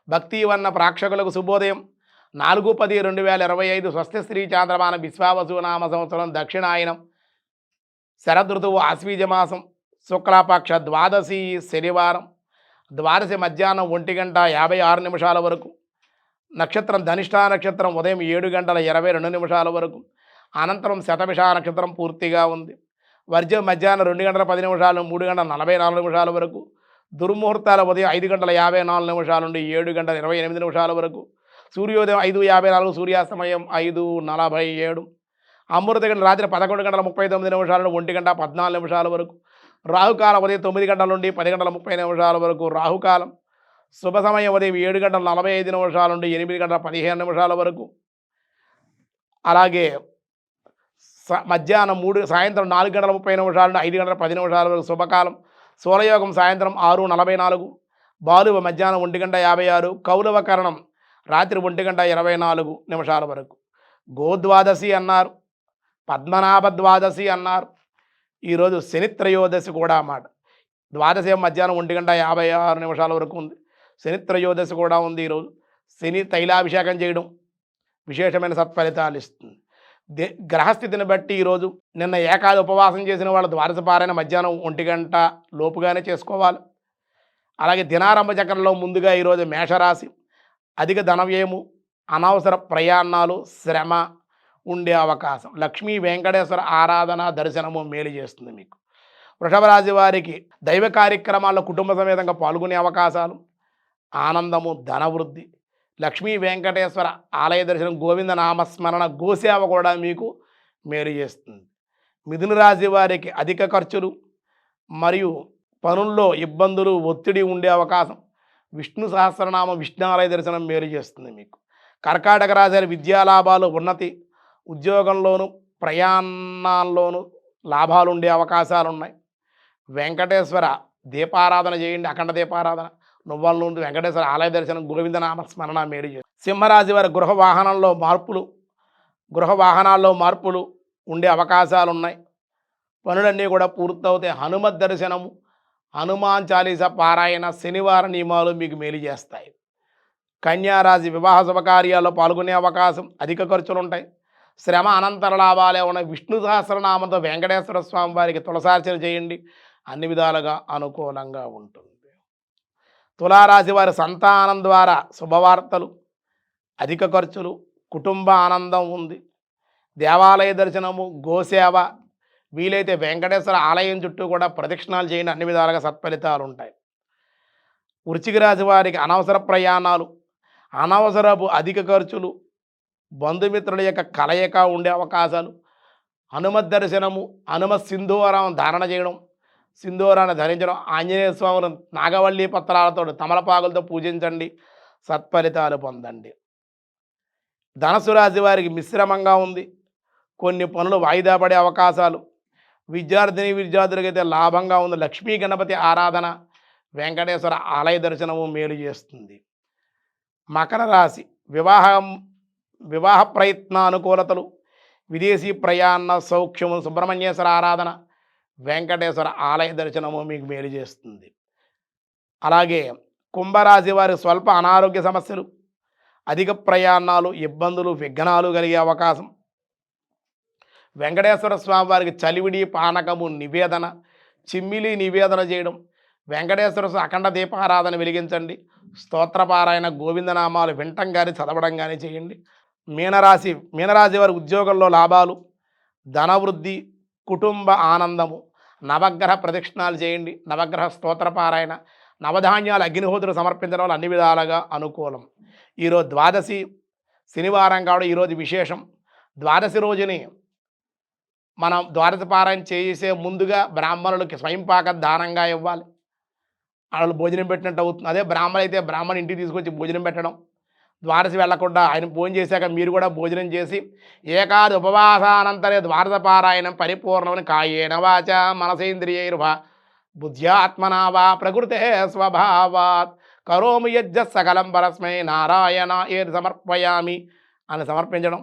భక్తివన్న ప్రేక్షకులకు శుభోదయం 4/10/2025 స్వస్తి శ్రీ చాంద్రమాన విశ్వావసునామ సంవత్సరం దక్షిణాయనం శరదృతువు ఆశ్వీజమాసం శుక్లపక్ష ద్వాదశి శనివారం ద్వాదశి మధ్యాహ్నం 1:56 వరకు నక్షత్రం ధనిష్ఠా నక్షత్రం ఉదయం 7:22 వరకు అనంతరం శతభిష నక్షత్రం పూర్తిగా ఉంది. వర్జం మధ్యాహ్నం 2:10 3:44 వరకు దుర్ముహూర్తాల ఉదయం 5:54 నుండి 7:28 వరకు సూర్యోదయం 5:54 సూర్యాస్తమయం 5:47 అమృత గంట రాత్రి 11:39 నుండి 1:14 వరకు రాహుకాలం ఉదయం 9 గంటల నుండి 10:30 వరకు రాహుకాలం శుభ సమయం ఉదయం 7:45 నుండి 8:15 వరకు అలాగే మధ్యాహ్నం సాయంత్రం 4:30 నుండి 5:10 వరకు శుభకాలం సూర్యయోగం సాయంత్రం 6:44 బాలువ మధ్యాహ్నం 1:56 కౌలవ కరణం రాత్రి 1:24 వరకు గోద్వాదశి అన్నారు, పద్మనాభ ద్వాదశి అన్నారు. ఈరోజు శని త్రయోదశి కూడా అన్నమాట. ద్వాదశి మధ్యాహ్నం 1:56 వరకు ఉంది. శని త్రయోదశి కూడా ఉంది. ఈరోజు శని తైలాభిషేకం చేయడం విశేషమైన సత్ఫలితాలు ఇస్తుంది. గ్రహస్థితిని బట్టి ఈరోజు నిన్న ఏకాది ఉపవాసం చేసిన వాళ్ళు ద్వాదశ పారాయణ మధ్యాహ్నం 1 గంట లోపుగానే చేసుకోవాలి. అలాగే దినారంభ చక్రంలో ముందుగా ఈరోజు మేషరాశి అధిక ధనవ్యయము, అనవసర ప్రయాణాలు, శ్రమ ఉండే అవకాశం. లక్ష్మీ వెంకటేశ్వర ఆరాధన దర్శనము మేలు చేస్తుంది. మీకు వృషభ రాశి వారికి దైవ కార్యక్రమాల్లో కుటుంబ సమేతంగా పాల్గొనే అవకాశాలు, ఆనందము, ధనవృద్ధి, లక్ష్మీ వెంకటేశ్వర ఆలయ దర్శనం, గోవింద నామస్మరణ, గోసేవ కూడా మీకు మేలు చేస్తుంది. మిథున రాశి వారికి అధిక ఖర్చులు మరియు పనుల్లో ఇబ్బందులు, ఒత్తిడి ఉండే అవకాశం. విష్ణు సహస్రనామ విష్ణాలయ దర్శనం మేలు చేస్తుంది. మీకు కర్కాటక రాశి వారి విద్యాలాభాలు, ఉన్నతి, ఉద్యోగంలోను ప్రయాణాల్లోనూ లాభాలు ఉండే అవకాశాలు ఉన్నాయి. వెంకటేశ్వర దీపారాధన చేయండి, అఖండ దీపారాధన. నువ్వుల నుండి వెంకటేశ్వర ఆలయ దర్శనం, గోవింద నామస్మరణ మేలు చేస్తుంది. సింహరాశి వారి గృహ వాహనాల్లో మార్పులు ఉండే అవకాశాలు ఉన్నాయి. పనులన్నీ కూడా పూర్తవుతాయి. హనుమత్ దర్శనము, హనుమాన్ చాలీస పారాయణ, శనివార నియమాలు మీకు మేలు చేస్తాయి. కన్యారాశి వివాహ శుభకార్యాల్లో పాల్గొనే అవకాశం, అధిక ఖర్చులు ఉంటాయి. శ్రమ అనంతర లాభాలే ఉన్నాయి. విష్ణు సహస్రనామంతో వెంకటేశ్వర స్వామి వారికి తులసార్చన చేయండి, అన్ని విధాలుగా అనుకూలంగా ఉంటుంది. తులారాశి వారి సంతానం ద్వారా శుభవార్తలు, అధిక ఖర్చులు, కుటుంబ ఆనందం ఉంది. దేవాలయ దర్శనము, గోసేవ, వీలైతే వెంకటేశ్వర ఆలయం చుట్టూ కూడా ప్రదక్షిణాలు చేయండి, అన్ని విధాలుగా సత్ఫలితాలు ఉంటాయి. వృశ్చిక రాశి వారికి అనవసర ప్రయాణాలు, అనవసరపు అధిక ఖర్చులు, బంధుమిత్రుల యొక్క కలయిక ఉండే అవకాశాలు. హనుమత్ దర్శనము, హనుమత్ సింధూరం ధారణ చేయడం, సింధూరాన్ని ధరించడం, ఆంజనేయ స్వామిని నాగవల్లి పత్రాలతో, తమలపాకులతో పూజించండి, సత్ఫలితాలు పొందండి. ధనుసు రాశి వారికి మిశ్రమంగా ఉంది. కొన్ని పనులు వాయిదా పడే అవకాశాలు. విద్యార్థులకైతే లాభంగా ఉంది. లక్ష్మీ గణపతి ఆరాధన, వెంకటేశ్వర ఆలయ దర్శనము మేలు చేస్తుంది. మకర రాశి వివాహ ప్రయత్న అనుకూలతలు, విదేశీ ప్రయాణ సౌఖ్యము, సుబ్రహ్మణ్యేశ్వర ఆరాధన, వెంకటేశ్వర ఆలయ దర్శనము మీకు మేలు చేస్తుంది. అలాగే కుంభరాశి వారి స్వల్ప అనారోగ్య సమస్యలు, అధిక ప్రయాణాలు, ఇబ్బందులు, విఘ్నాలు కలిగే అవకాశం. వెంకటేశ్వర స్వామి వారికి చలివిడి పానకము నివేదన, చిమ్మిలి నివేదన చేయడం, వెంకటేశ్వర స్వామి అఖండ దీపారాధన వెలిగించండి, స్తోత్రపారాయణ, గోవిందనామాలు వింటం కానీ చదవడం కానీ చేయండి. మీనరాశి వారి ఉద్యోగంలో లాభాలు, ధనవృద్ధి, కుటుంబ ఆనందము, నవగ్రహ ప్రదక్షిణాలు చేయండి, నవగ్రహ స్తోత్రపారాయణ, నవధాన్యాలు అగ్నిహోత్రులు సమర్పించడం వల్ల అన్ని విధాలుగా అనుకూలం. ఈరోజు ద్వాదశి శనివారం కావడం ఈరోజు విశేషం. ద్వాదశి రోజుని మనం ద్వాదశ పారాయణ చేసే ముందుగా బ్రాహ్మణులకి స్వయంపాక దానంగా ఇవ్వాలి. వాళ్ళు భోజనం పెట్టినట్టు అవుతుంది. అదే బ్రాహ్మణులు అయితే బ్రాహ్మణు ఇంటికి తీసుకొచ్చి భోజనం పెట్టడం. ద్వాదశి వెళ్లకుండా ఆయన భోజనం చేశాక మీరు కూడా భోజనం చేసి ఏకాది ఉపవాసానంతరే ద్వాదశ పారాయణం పరిపూర్ణమని కాయేన వాచ మనసేంద్రియైర్వా బుద్ధ్యాత్మనా వా ప్రకృతే స్వభావాత్ కరోమి యజ్జ సకలం పరస్మై నారాయణ ఏది సమర్పయామి అని సమర్పించడం,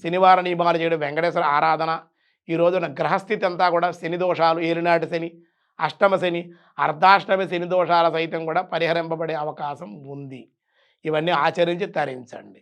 శనివార నియమాలు చేయడం, వెంకటేశ్వర ఆరాధన. ఈ రోజున గ్రహస్థితి అంతా కూడా శని దోషాలు, ఏలినాటి శని, అష్టమ శని, అర్ధాష్టమి శని దోషాల సైతం కూడా పరిహరింపబడే అవకాశం ఉంది. ఇవన్నీ ఆచరించి తరించండి.